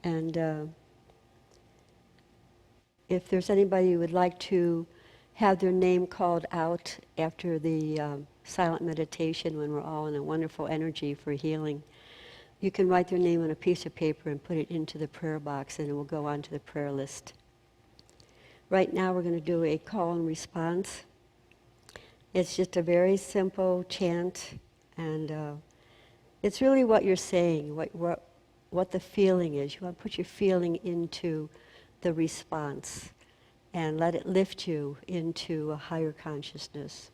And if there's anybody who would like to have their name called out after the silent meditation when we're all in a wonderful energy for healing, you can write their name on a piece of paper and put it into the prayer box, and it will go onto the prayer list. Right now we're going to do a call and response. It's just a very simple chant, and it's really what you're saying, what the feeling is. You want to put your feeling into the response and let it lift you into a higher consciousness.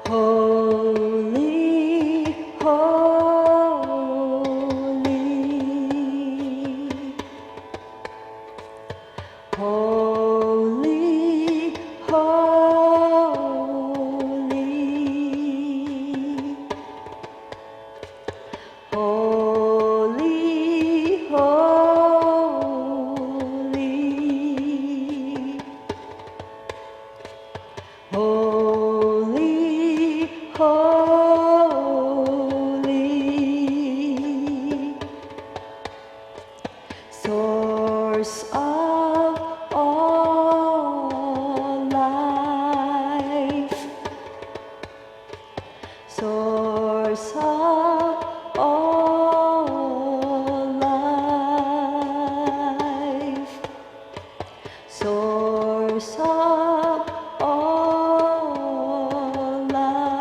Holy, holy, holy, holy, holy, holy, holy, holy, source of all life, source of all life, source of all life.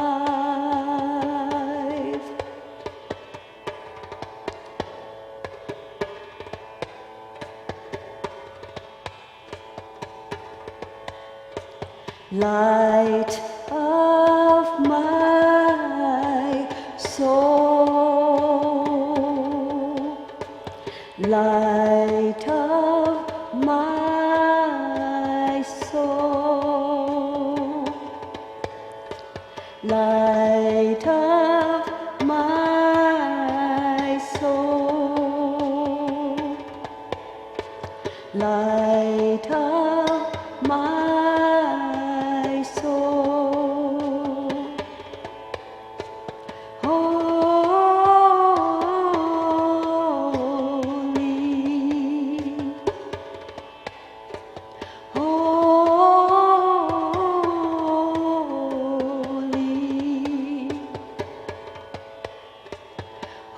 Light of my soul, light of my soul, light of my soul, light of my soul, holy, holy,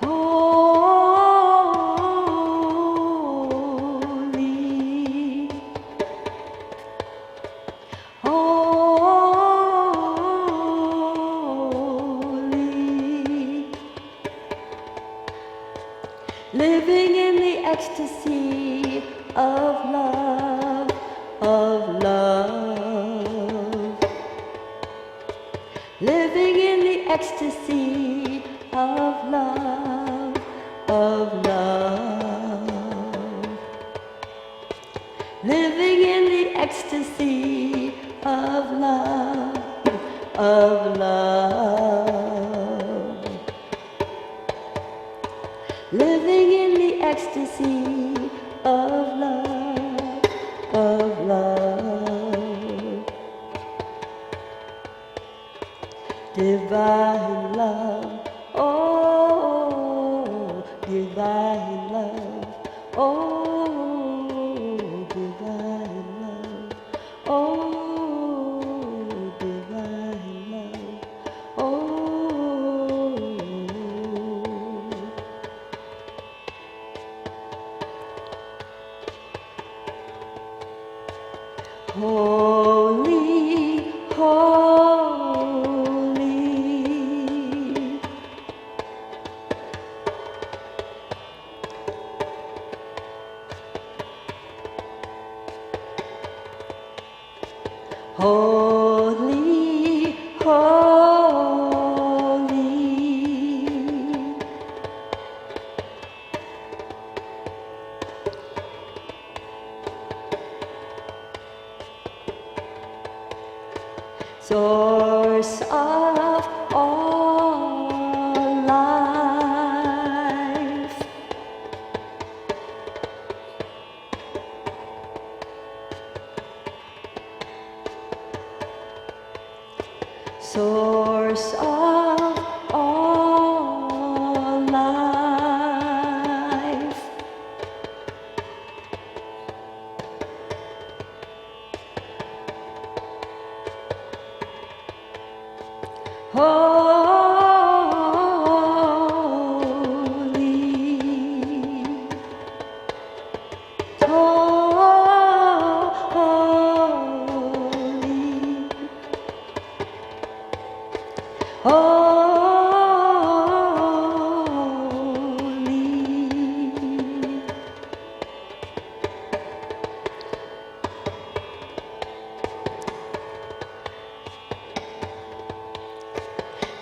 holy, holy, living in the ecstasy of love, of love, living in the ecstasy of love, of love, living in the ecstasy of love, of love, living in the ecstasy of love, of love, divine love, oh, divine love, oh, divine love, oh, divine love, oh. Holy, holy, holy, holy, source of all life.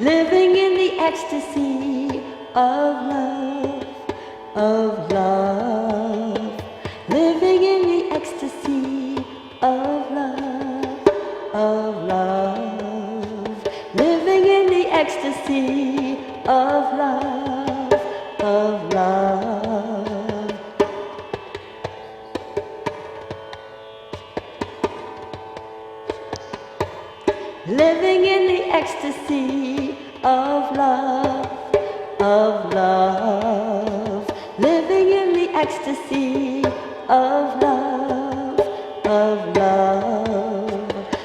Living in the ecstasy of love, of love. Living in the ecstasy of love, of love. Living in the ecstasy of love, of love. Living in the ecstasy of love, of love. Living in the ecstasy of love, of love.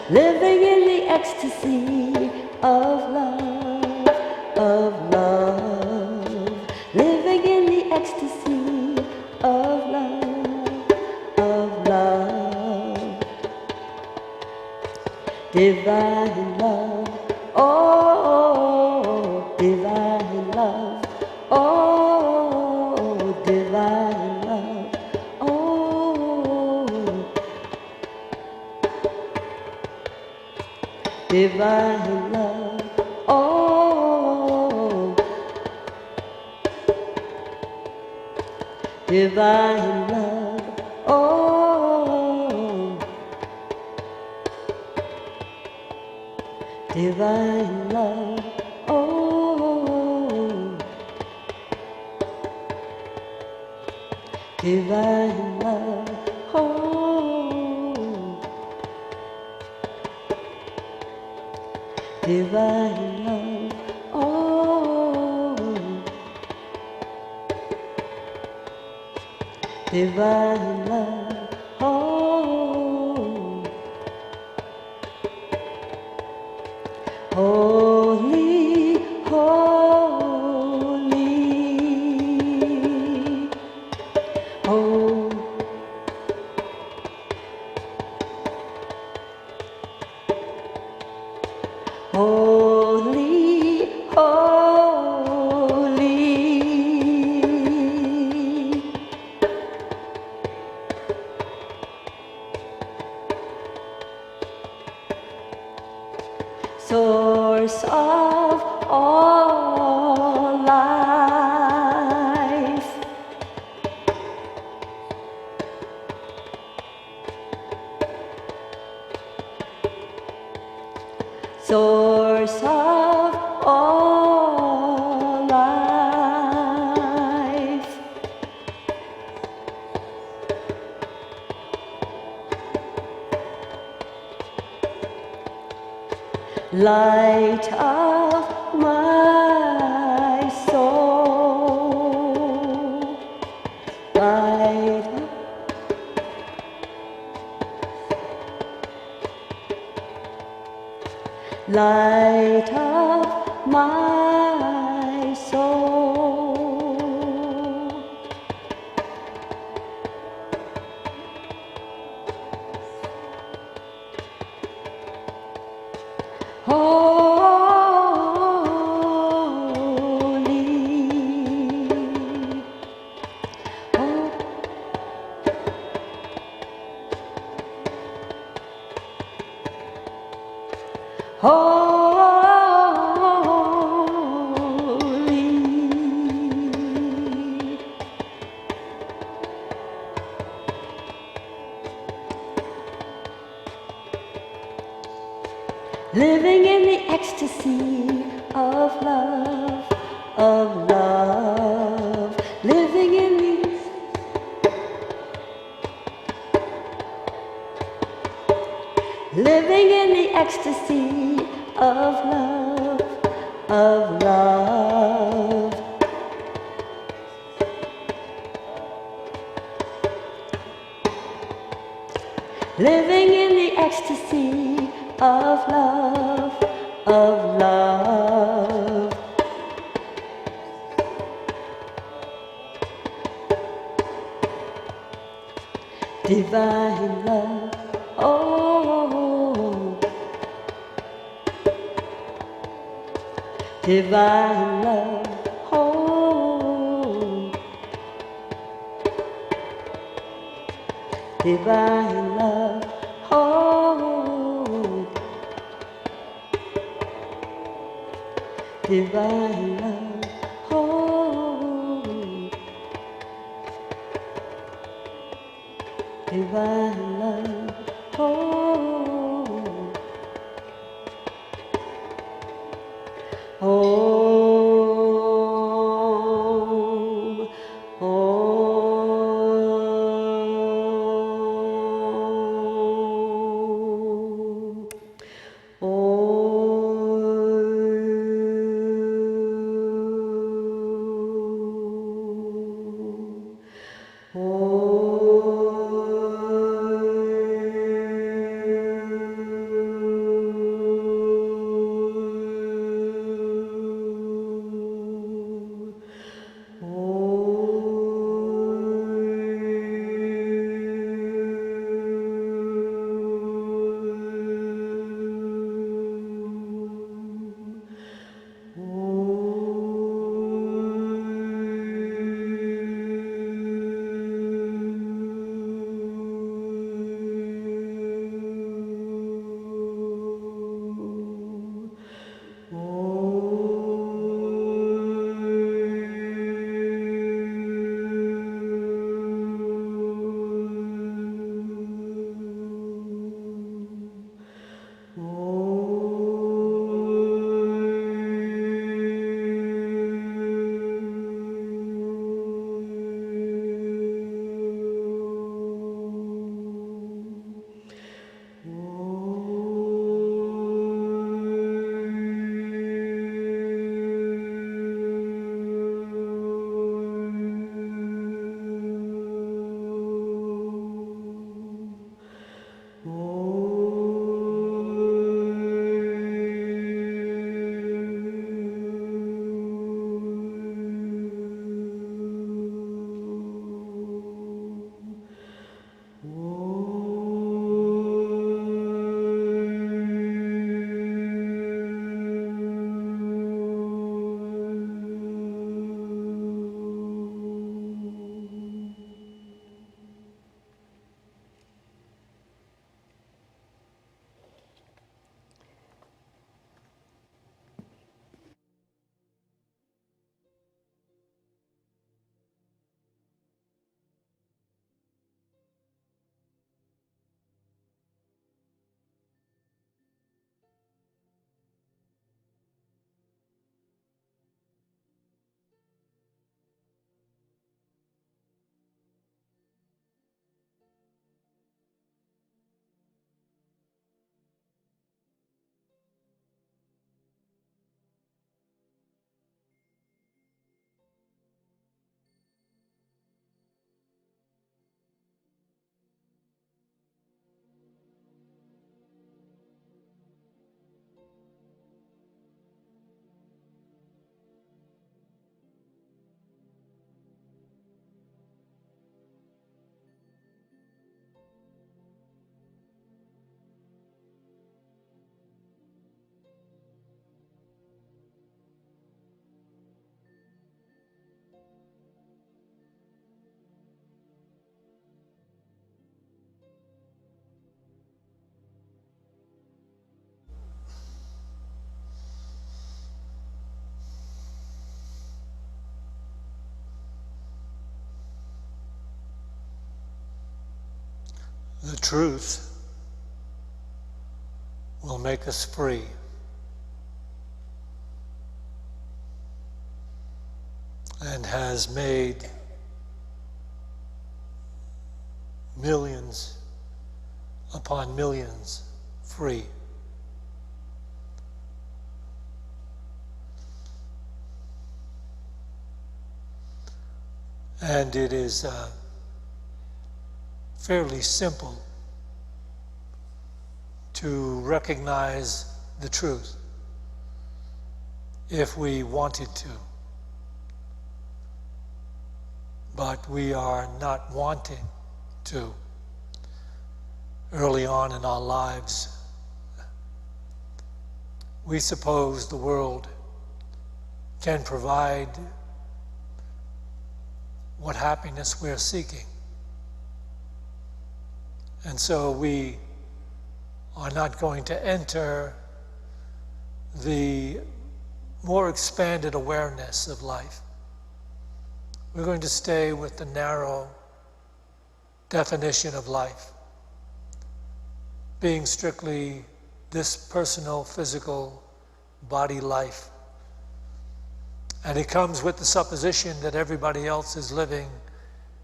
Living in the ecstasy of love, of love. Living in the ecstasy of love, of love. Divine love, oh, divine love, oh, divine love, oh, divine love, oh, divine love, oh, divine love, oh, divine love, oh, divine love, oh, divine love, oh, holy, holy, oh, holy, holy, source of all life. Source of all life. Light of my soul, light of light of my soul. Holy, holy, living in the ecstasy of love, of love. Living in the living in the ecstasy of love, of love. Living in the ecstasy of love, of love. Divine love, oh, divine love, oh, divine love, oh, divine love, oh, divine love, oh, oh. The truth will make us free. And has made millions upon millions free. And it is fairly simple to recognize the truth if we wanted to. But we are not wanting to. Early on in our lives, we suppose the world can provide what happiness we're seeking. And so we are not going to enter the more expanded awareness of life. We're going to stay with the narrow definition of life, being strictly this personal, physical body life. And it comes with the supposition that everybody else is living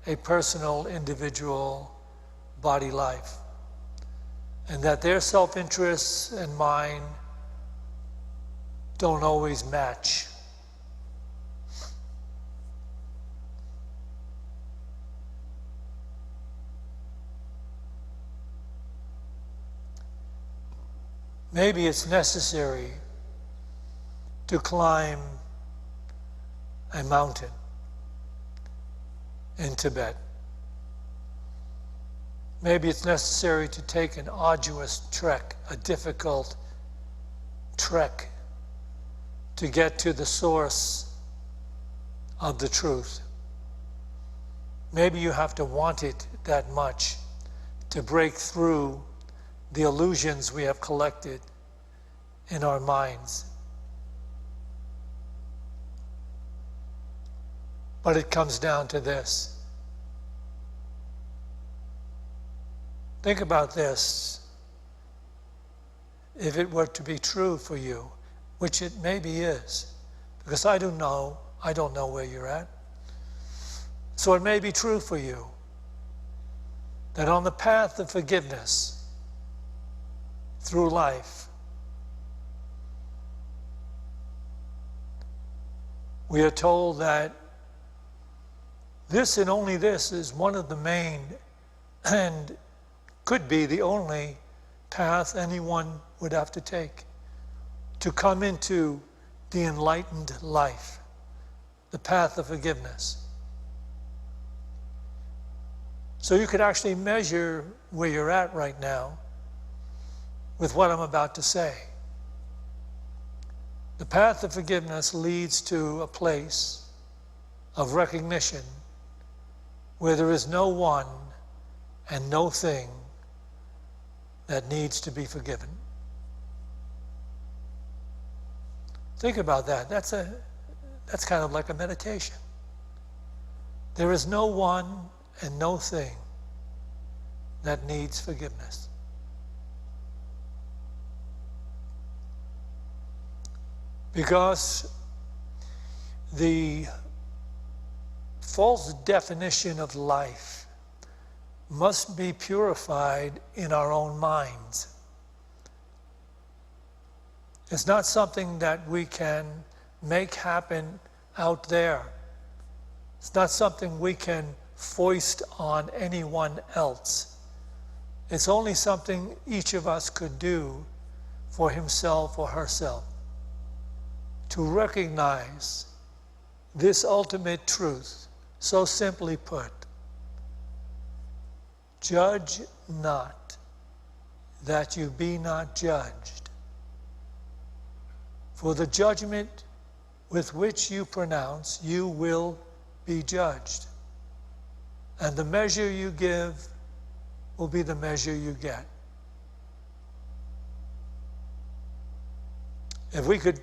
a personal, individual body life, and that their self-interests and mine don't always match. Maybe it's necessary to climb a mountain in Tibet. Maybe it's necessary to take an arduous trek, a difficult trek, to get to the source of the truth. Maybe you have to want it that much to break through the illusions we have collected in our minds. But it comes down to this. Think about this. If it were to be true for you, which it maybe is, because I don't know where you're at. So it may be true for you that on the path of forgiveness through life, we are told that this and only this is one of the main and could be the only path anyone would have to take to come into the enlightened life, the path of forgiveness. So you could actually measure where you're at right now with what I'm about to say. The path of forgiveness leads to a place of recognition where there is no one and no thing that needs to be forgiven. Think about that. That's kind of like a meditation. There is no one and no thing that needs forgiveness. Because the false definition of life must be purified in our own minds. It's not something that we can make happen out there. It's not something we can foist on anyone else. It's only something each of us could do for himself or herself. To recognize this ultimate truth, so simply put, judge not, that you be not judged. For the judgment with which you pronounce, you will be judged. And the measure you give will be the measure you get. If we could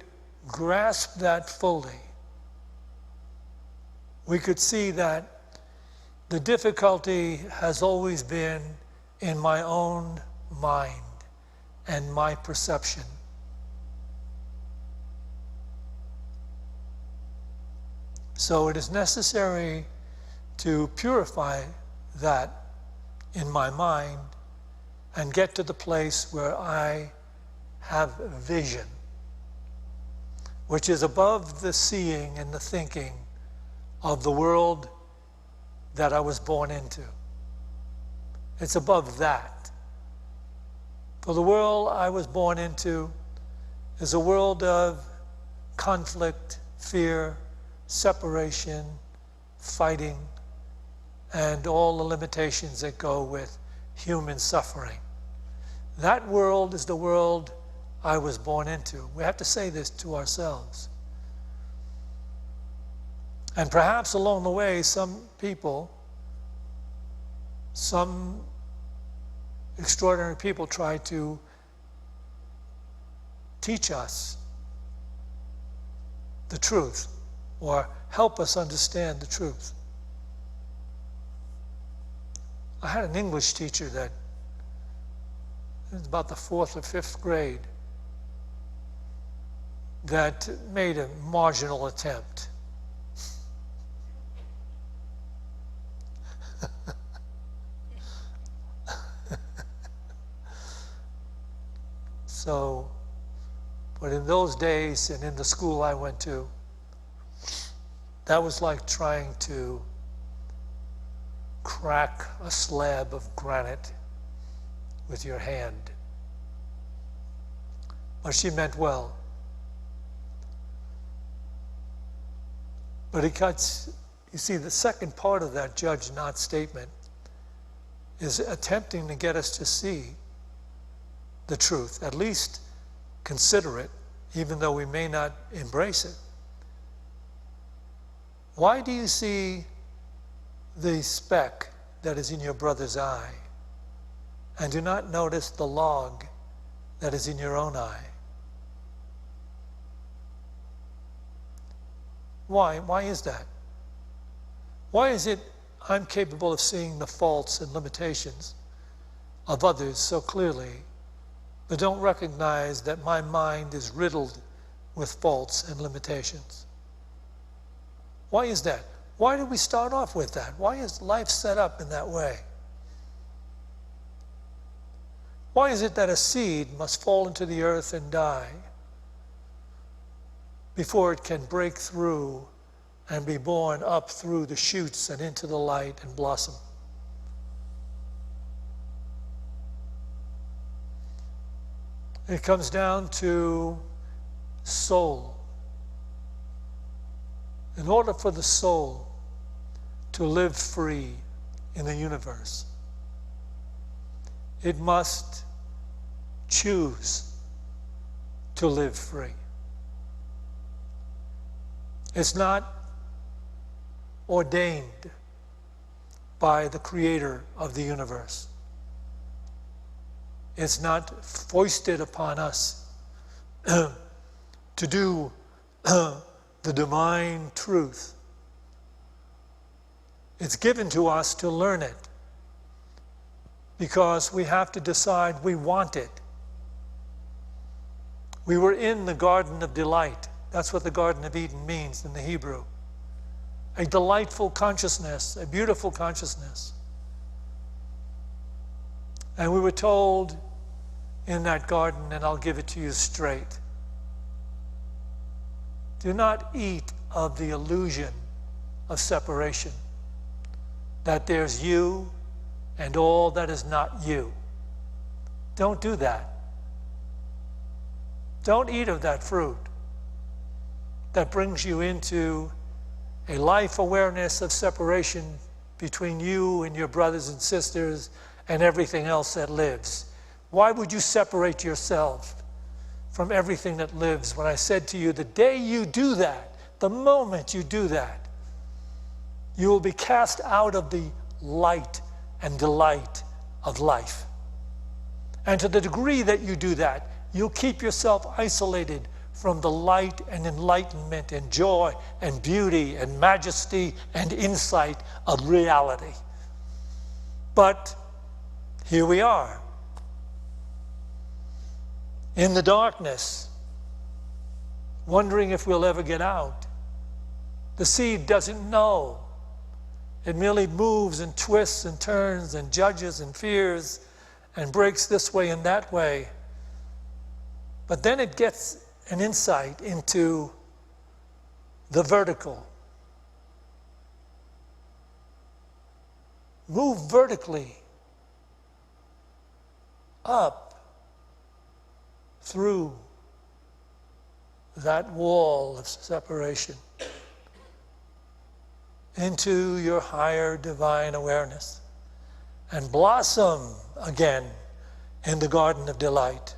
grasp that fully, we could see that the difficulty has always been in my own mind and my perception. So it is necessary to purify that in my mind and get to the place where I have vision, which is above the seeing and the thinking of the world that I was born into. It's above that. For the world I was born into is a world of conflict, fear, separation, fighting, and all the limitations that go with human suffering. That world is the world I was born into. We have to say this to ourselves. And perhaps along the way, some people, some extraordinary people try to teach us the truth or help us understand the truth. I had an English teacher that it was about the 4th or 5th grade that made a marginal attempt. So, but in those days and in the school I went to, that was like trying to crack a slab of granite with your hand. But she meant well. But it cuts, you see, the second part of that judge not statement is attempting to get us to see the truth, at least consider it, even though we may not embrace it. Why do you see the speck that is in your brother's eye and do not notice the log that is in your own eye? Why? Why is that? Why is it I'm capable of seeing the faults and limitations of others so clearly, but don't recognize that my mind is riddled with faults and limitations? Why is that? Why did we start off with that? Why is life set up in that way? Why is it that a seed must fall into the earth and die before it can break through and be born up through the shoots and into the light and blossom? It comes down to soul. In order for the soul to live free in the universe, it must choose to live free. It's not ordained by the creator of the universe. It's not foisted upon us to do the divine truth. It's given to us to learn it because we have to decide we want it. We were in the Garden of Delight. That's what the Garden of Eden means in the Hebrew. A delightful consciousness, a beautiful consciousness. And we were told in that garden, and I'll give it to you straight, do not eat of the illusion of separation, that there's you and all that is not you. Don't do that. Don't eat of that fruit that brings you into a life awareness of separation between you and your brothers and sisters and everything else that lives. Why would you separate yourself from everything that lives when I said to you, the day you do that, the moment you do that, you will be cast out of the light and delight of life. And to the degree that you do that, you'll keep yourself isolated from the light and enlightenment and joy and beauty and majesty and insight of reality. But here we are, in the darkness, wondering if we'll ever get out. The seed doesn't know. It merely moves and twists and turns and judges and fears and breaks this way and that way. But then it gets an insight into the vertical. move vertically up through that wall of separation into your higher divine awareness and blossom again in the garden of delight,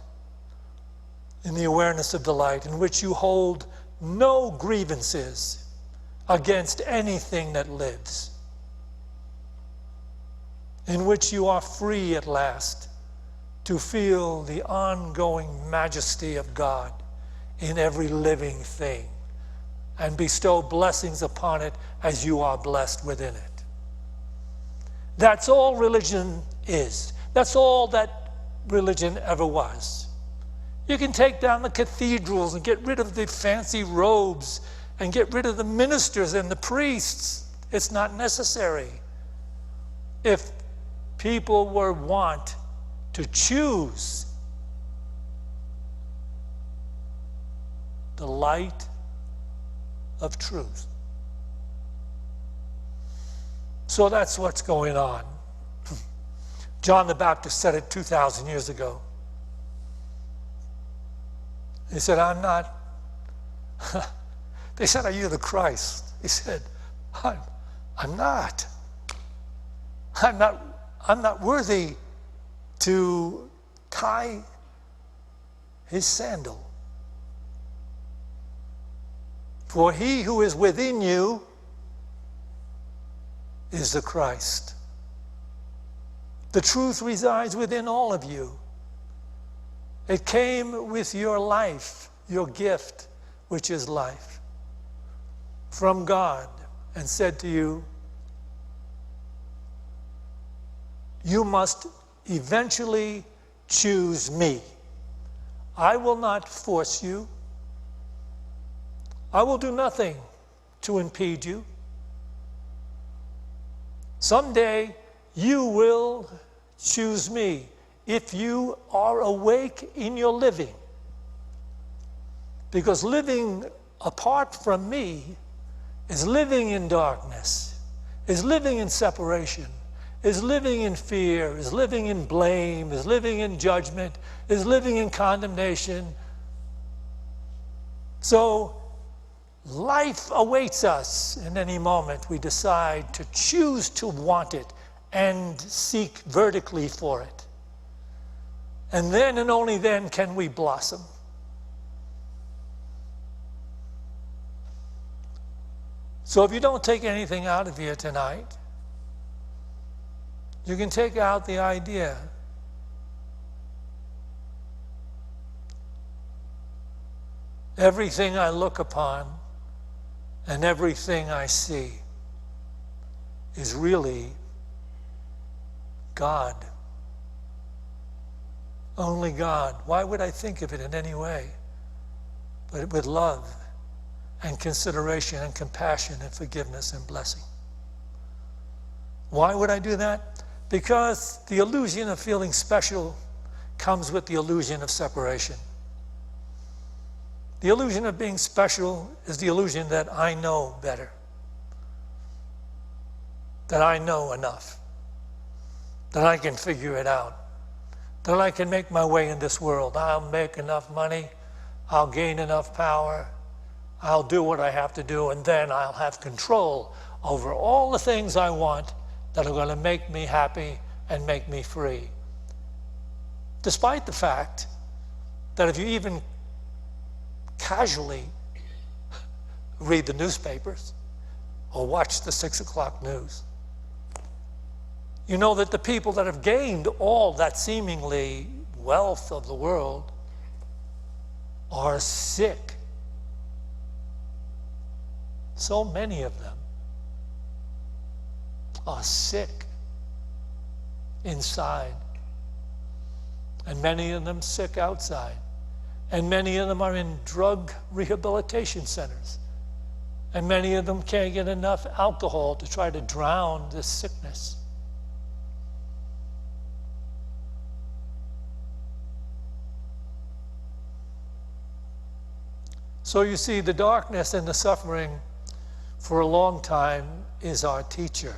in the awareness of delight, in which you hold no grievances against anything that lives, in which you are free at last to feel the ongoing majesty of God in every living thing and bestow blessings upon it as you are blessed within it. That's all religion is. That's all that religion ever was. You can take down the cathedrals and get rid of the fancy robes and get rid of the ministers and the priests. It's not necessary. If people want to choose the light of truth. So that's what's going on. John the Baptist said it 2,000 years ago. He said, I'm not. They said, are you the Christ? He said, I'm not. I'm not worthy to tie his sandal. For he who is within you is the Christ. The truth resides within all of you. It came with your life, your gift, which is life, from God, and said to you, you must eventually choose me. I will not force you. I will do nothing to impede you. Someday you will choose me if you are awake in your living. Because living apart from me is living in darkness, is living in separation, is living in fear, is living in blame, is living in judgment, is living in condemnation. So life awaits us in any moment we decide to choose to want it and seek vertically for it. And then and only then can we blossom. So if you don't take anything out of here tonight, you can take out the idea everything I look upon and everything I see is really God. Only God. Why would I think of it in any way but with love and consideration and compassion and forgiveness and blessing? Why would I do that? Because the illusion of feeling special comes with the illusion of separation. The illusion of being special is the illusion that I know better, that I know enough, that I can figure it out, that I can make my way in this world. I'll make enough money, I'll gain enough power, I'll do what I have to do, and then I'll have control over all the things I want that are going to make me happy and make me free. Despite the fact that if you even casually read the newspapers or watch the 6 o'clock news, you know that the people that have gained all that seemingly wealth of the world are sick. So many of them are sick inside, and many of them sick outside, and many of them are in drug rehabilitation centers, and many of them can't get enough alcohol to try to drown this sickness. So you see, the darkness and the suffering for a long time is our teacher.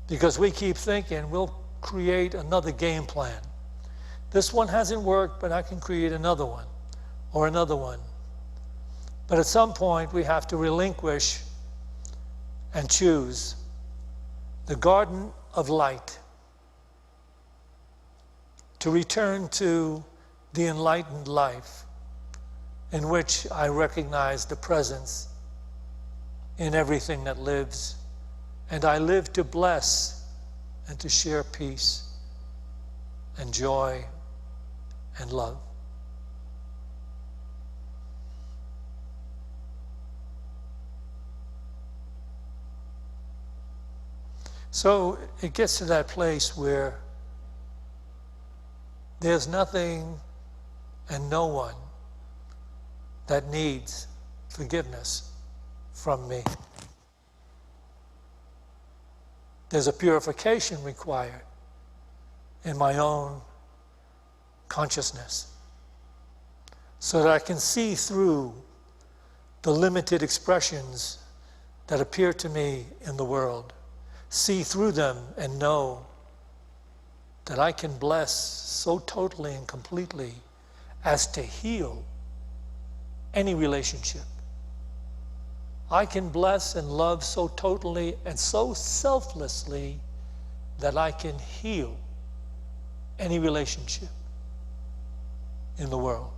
Because we keep thinking we'll create another game plan. This one hasn't worked, but I can create another one or another one. But at some point, we have to relinquish and choose the garden of light, to return to the enlightened life in which I recognize the presence in everything that lives, and I live to bless and to share peace and joy and love. So it gets to that place where there's nothing and no one that needs forgiveness from me. There's a purification required in my own consciousness so that I can see through the limited expressions that appear to me in the world, see through them and know that I can bless so totally and completely as to heal any relationship. I can bless and love so totally and so selflessly that I can heal any relationship in the world.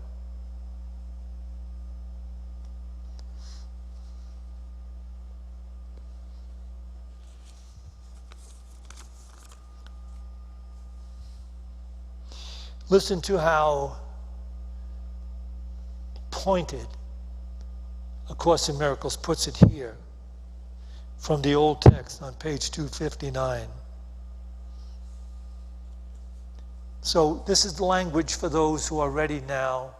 Listen to how pointed A Course in Miracles puts it here from the old text on page 259. So this is the language for those who are ready now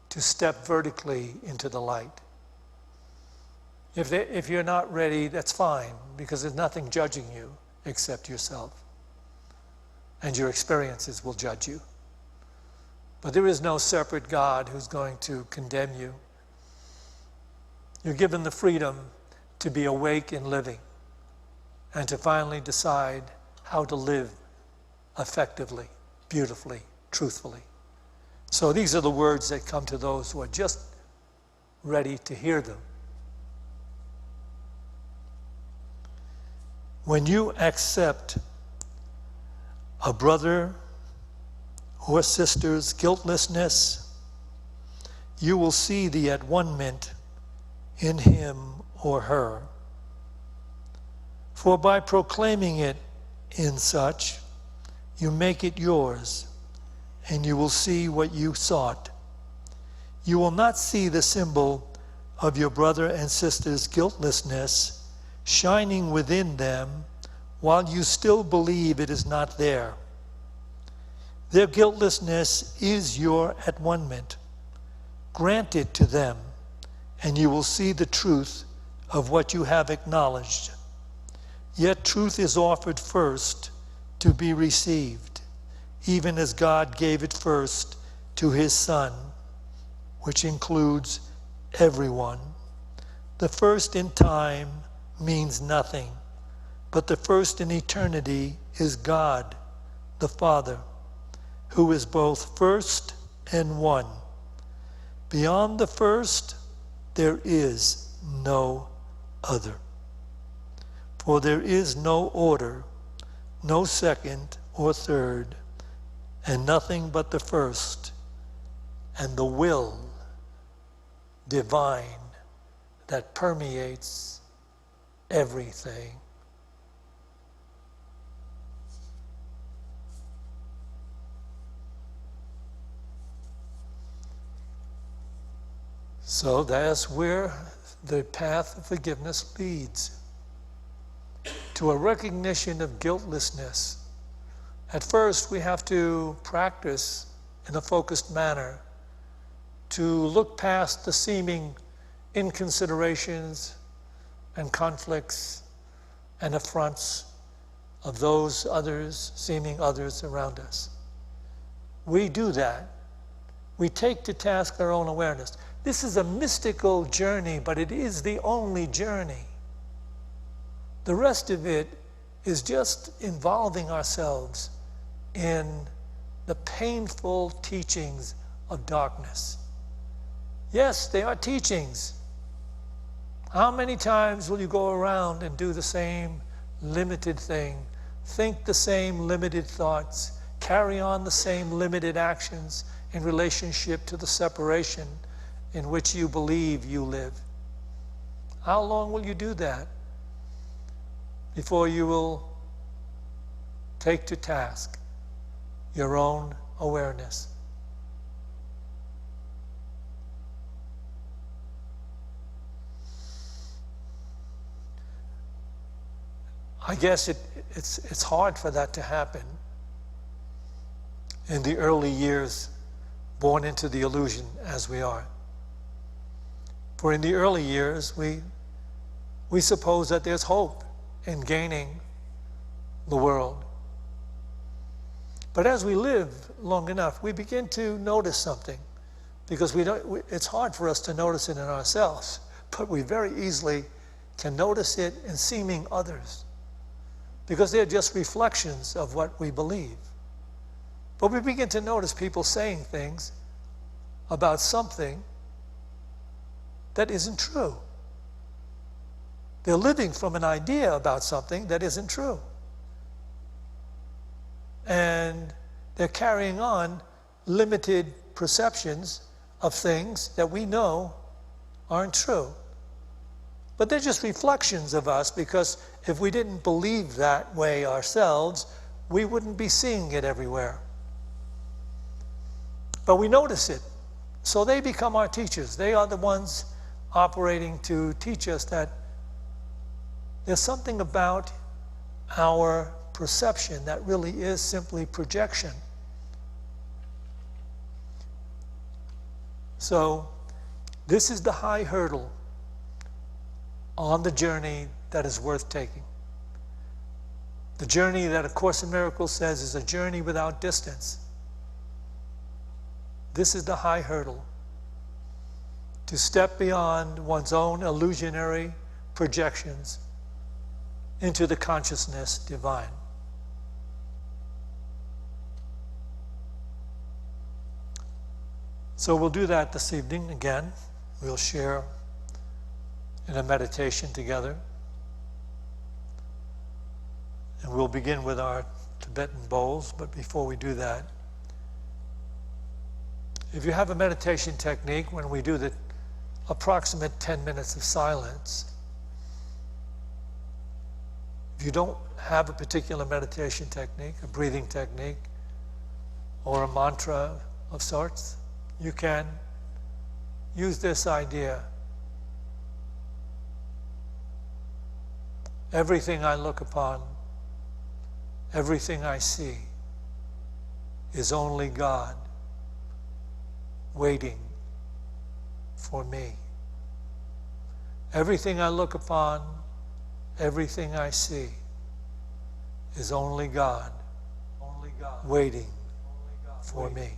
to step vertically into the light. If you're not ready, that's fine, because there's nothing judging you except yourself. And your experiences will judge you. But there is no separate God who's going to condemn you. You're given the freedom to be awake and living, and to finally decide how to live effectively, beautifully, truthfully. So these are the words that come to those who are just ready to hear them. When you accept a brother or sister's guiltlessness, you will see the at-one-ment in him or her. For by proclaiming it in such, you make it yours, and you will see what you sought. You will not see the symbol of your brother and sister's guiltlessness shining within them while you still believe it is not there. Their guiltlessness is your at-one-ment. Grant it to them, and you will see the truth of what you have acknowledged. Yet truth is offered first to be received, even as God gave it first to his Son, which includes everyone. The first in time means nothing, but the first in eternity is God, the Father, who is both first and one. Beyond the first, there is no other. For there is no order, no second or third, and nothing but the first, and the will divine that permeates everything. So that's where the path of forgiveness leads, to a recognition of guiltlessness. At first, we have to practice in a focused manner to look past the seeming inconsiderations and conflicts and affronts of those others, seeming others around us. We do that. We take to task our own awareness. This is a mystical journey, but it is the only journey. The rest of it is just involving ourselves in the painful teachings of darkness. Yes, they are teachings. How many times will you go around and do the same limited thing, think the same limited thoughts, carry on the same limited actions in relationship to the separation in which you believe you live? How long will you do that before you will take to task your own awareness? I guess it's hard for that to happen in the early years, born into the illusion as we are. For in the early years, we suppose that there's hope in gaining the world. But as we live long enough, we begin to notice something, because it's hard for us to notice it in ourselves, but we very easily can notice it in seeming others, because they're just reflections of what we believe. But we begin to notice people saying things about something that isn't true. They're living from an idea about something that isn't true. And they're carrying on limited perceptions of things that we know aren't true. But they're just reflections of us, because if we didn't believe that way ourselves, we wouldn't be seeing it everywhere. But we notice it. So they become our teachers. They are the ones operating to teach us that there's something about our perception that really is simply projection. So this is the high hurdle on the journey that is worth taking. The journey that A Course in Miracles says is a journey without distance. This is the high hurdle, to step beyond one's own illusionary projections into the consciousness divine. So we'll do that this evening again. We'll share in a meditation together. And we'll begin with our Tibetan bowls, but before we do that, if you have a meditation technique, when we do the approximate 10 minutes of silence, if you don't have a particular meditation technique, a breathing technique, or a mantra of sorts, you can use this idea. Everything I look upon, everything I see, is only God waiting for me. Everything I look upon, everything I see, is only God waiting for me.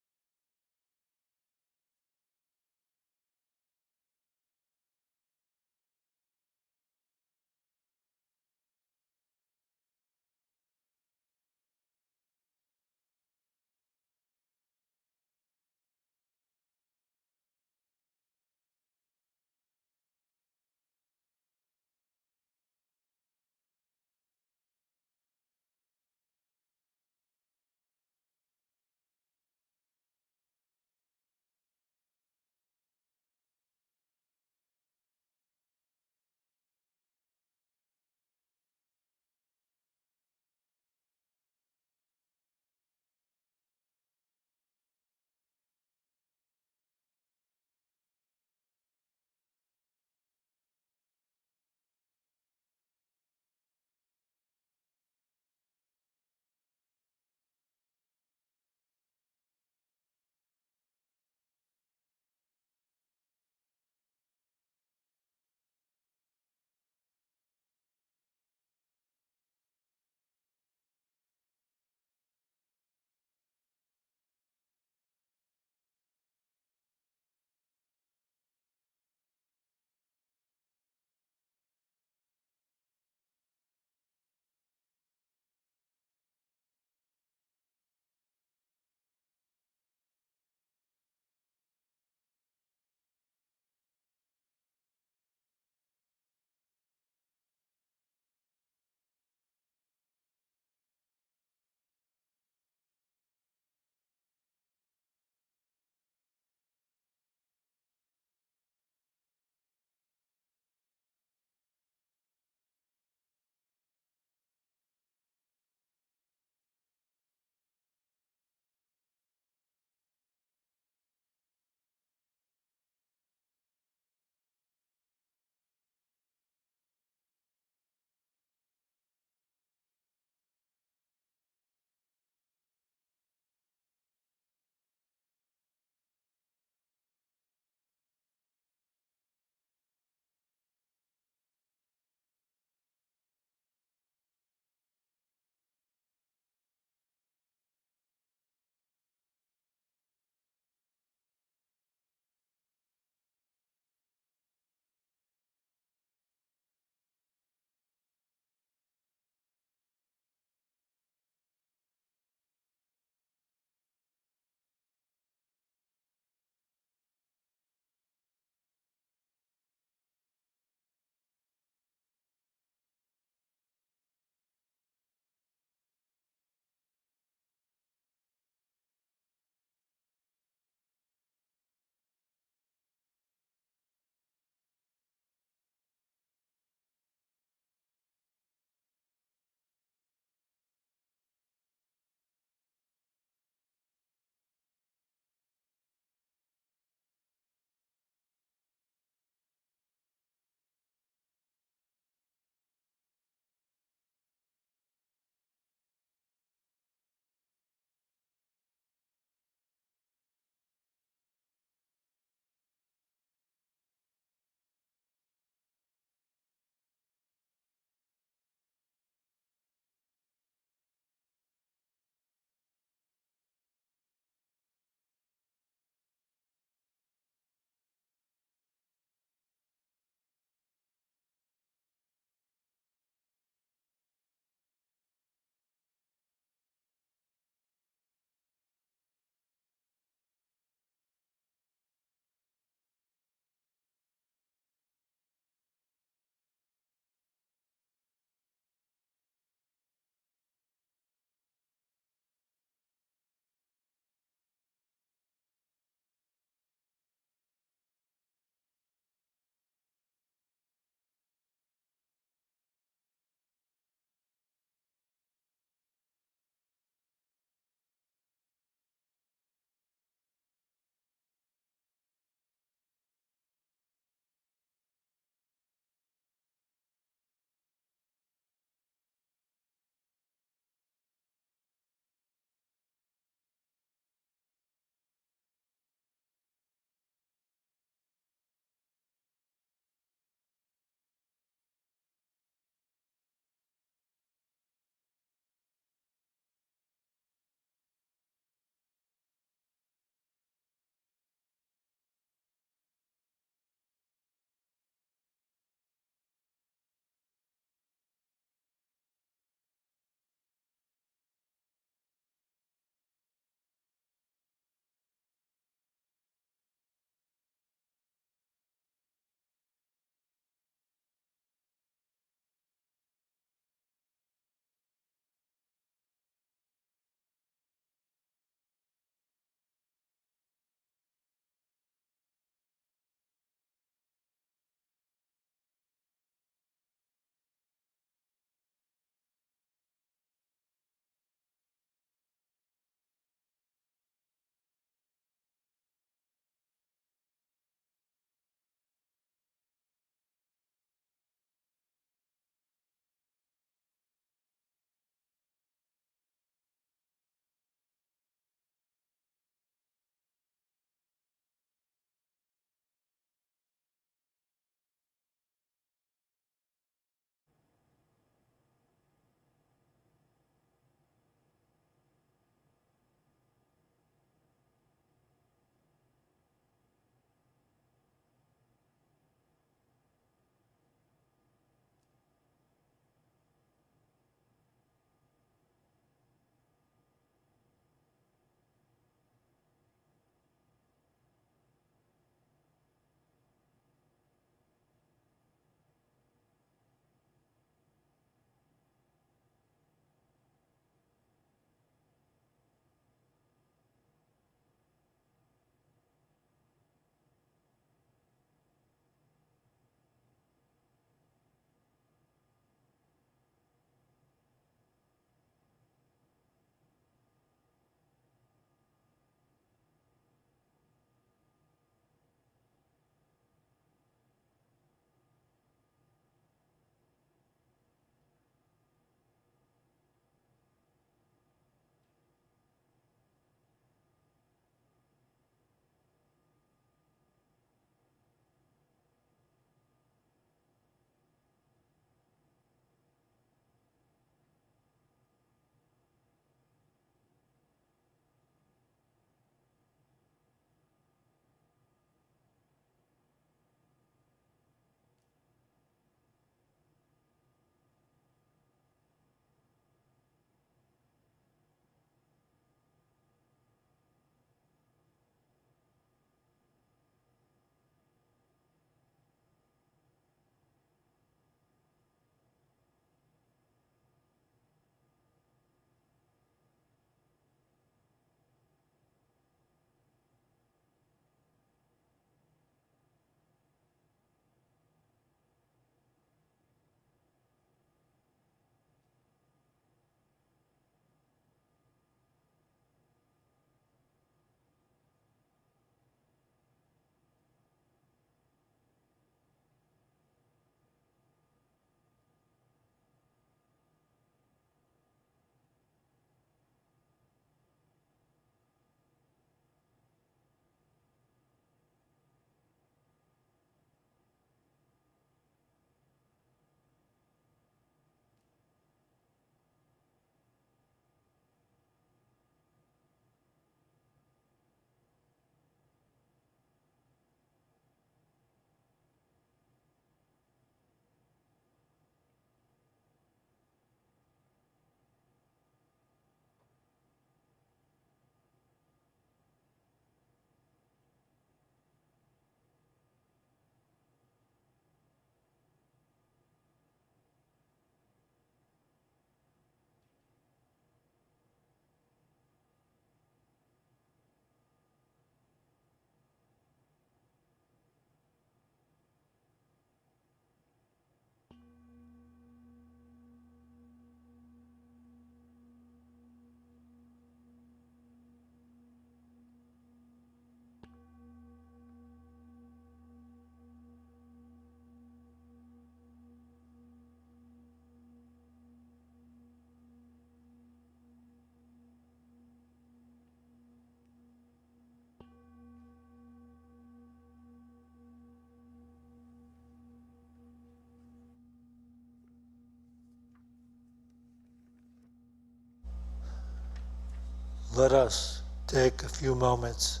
Let us take a few moments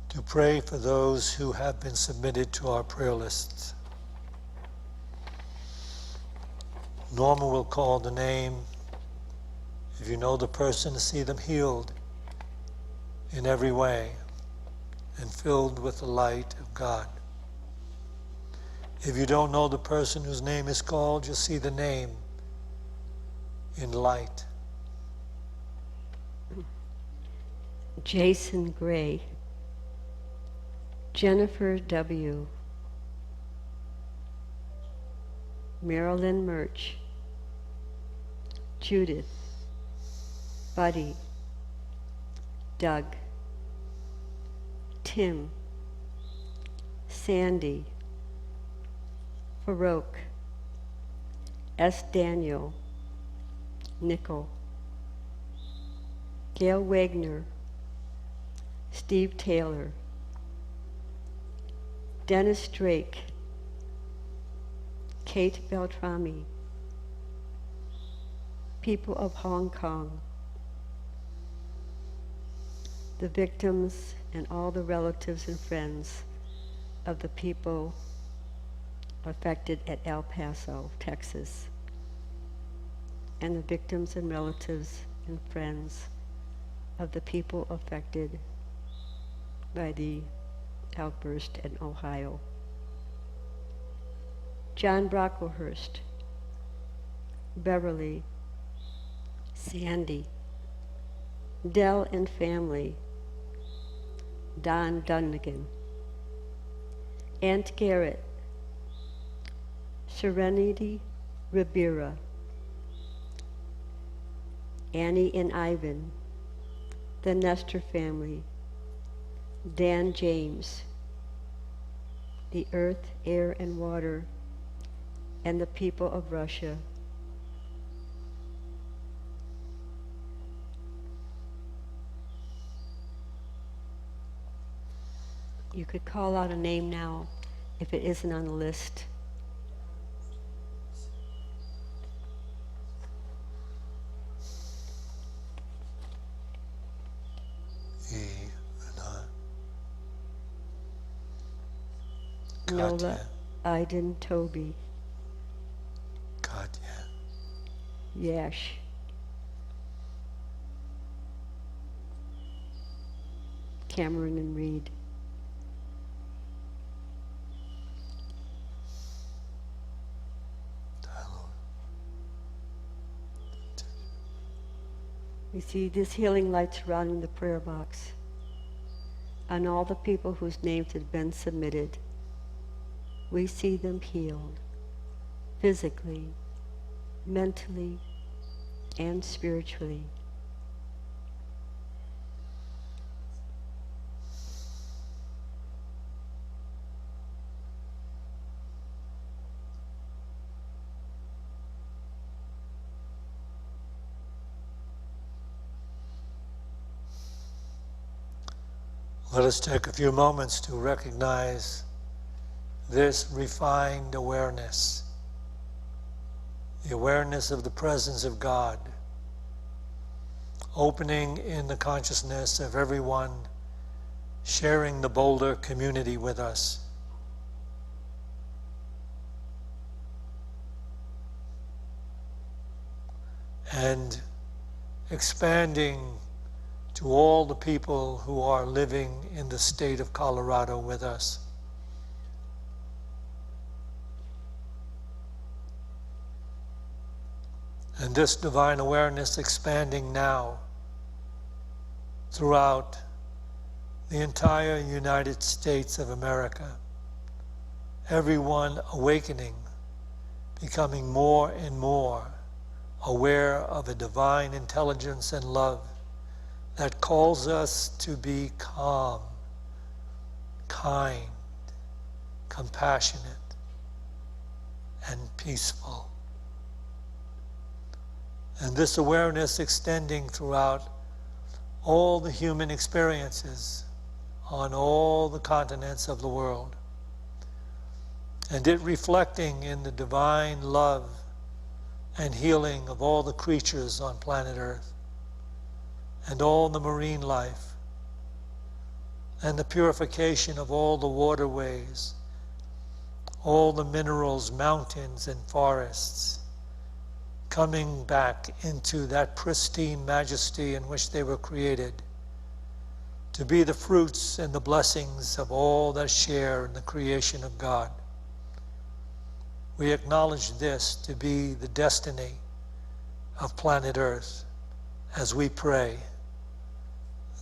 to pray for those who have been submitted to our prayer lists. Norma will call the name. If you know the person, to see them healed in every way and filled with the light of God. If you don't know the person whose name is called, just see the name in light. Jason Gray, Jennifer W., Marilyn Murch, Judith, Buddy, Doug, Tim, Sandy, Farouk, S. Daniel, Nickel, Gail Wagner, Steve Taylor, Dennis Drake, Kate Beltrami, people of Hong Kong, the victims and all the relatives and friends of the people affected at El Paso, Texas, and the victims and relatives and friends of the people affected by the outburst in Ohio. John Brocklehurst, Beverly, Sandy, Dell and family, Don Dunnigan, Aunt Garrett, Serenity Ribera, Annie and Ivan, the Nestor family, Dan James, the earth, air, and water, and the people of Russia. You could call out a name now if it isn't on the list. Nola, Iden, Toby, Katya, Yash, Cameron and Reed, we see this healing light surrounding the prayer box and all the people whose names had been submitted. We see them healed physically, mentally, and spiritually. Let us take a few moments to recognize this refined awareness, the awareness of the presence of God, opening in the consciousness of everyone sharing the Boulder community with us. And expanding to all the people who are living in the state of Colorado with us. And this divine awareness expanding now throughout the entire United States of America. Everyone awakening, becoming more and more aware of a divine intelligence and love that calls us to be calm, kind, compassionate, and peaceful. And this awareness extending throughout all the human experiences on all the continents of the world. And it reflecting in the divine love and healing of all the creatures on planet Earth. and all the marine life, and the purification of all the waterways, all the minerals, mountains, and forests, coming back into that pristine majesty in which they were created, to be the fruits and the blessings of all that share in the creation of God. We acknowledge this to be the destiny of planet Earth as we pray.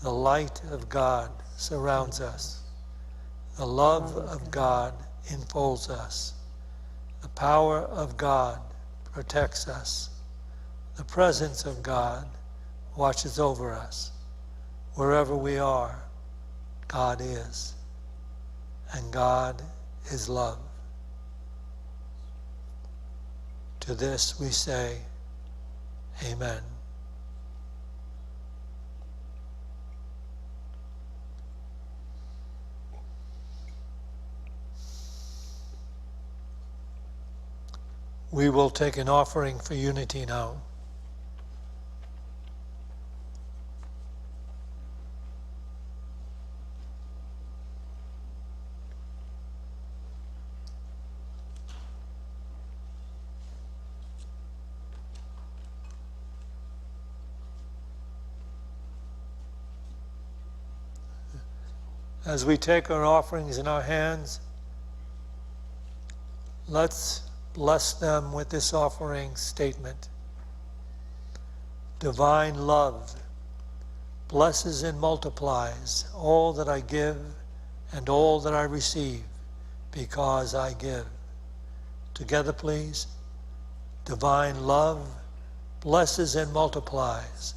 The light of God surrounds us. The love of God enfolds us. The power of God protects us. The presence of God watches over us. Wherever we are, God is. And God is love. To this we say, Amen. We will take an offering for unity now. As we take our offerings in our hands, let's bless them with this offering statement. Divine love blesses and multiplies all that I give and all that I receive because I give. Together, please. Divine love blesses and multiplies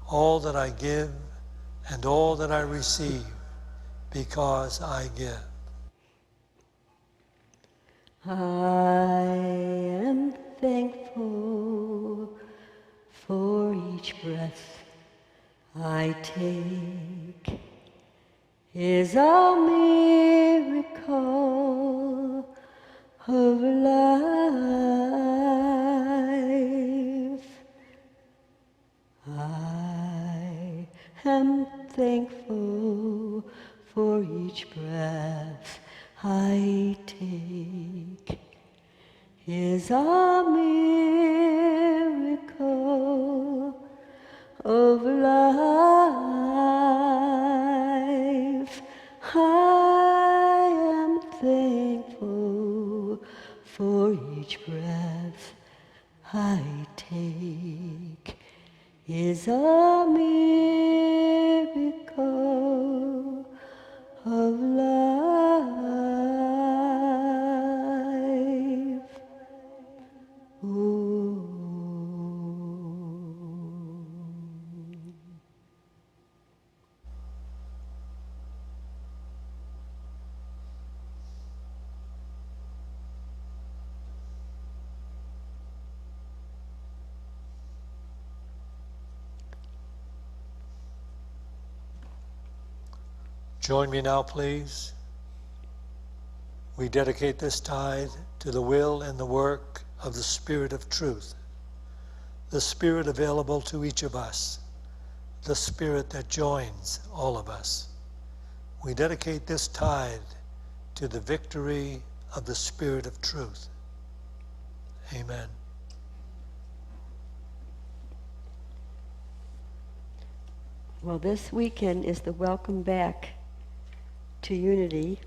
all that I give and all that I receive because I give. I am thankful for each breath I take is a miracle of life. I am thankful for each breath I take is a miracle of life. I am thankful for each breath I take is a miracle of life. Ooh. Join me now, please. We dedicate this tithe to the will and the work of the Spirit of truth, the Spirit available to each of us, the Spirit that joins all of us. We dedicate this tithe to the victory of the Spirit of truth. Amen. Well, this weekend is the welcome back to Unity.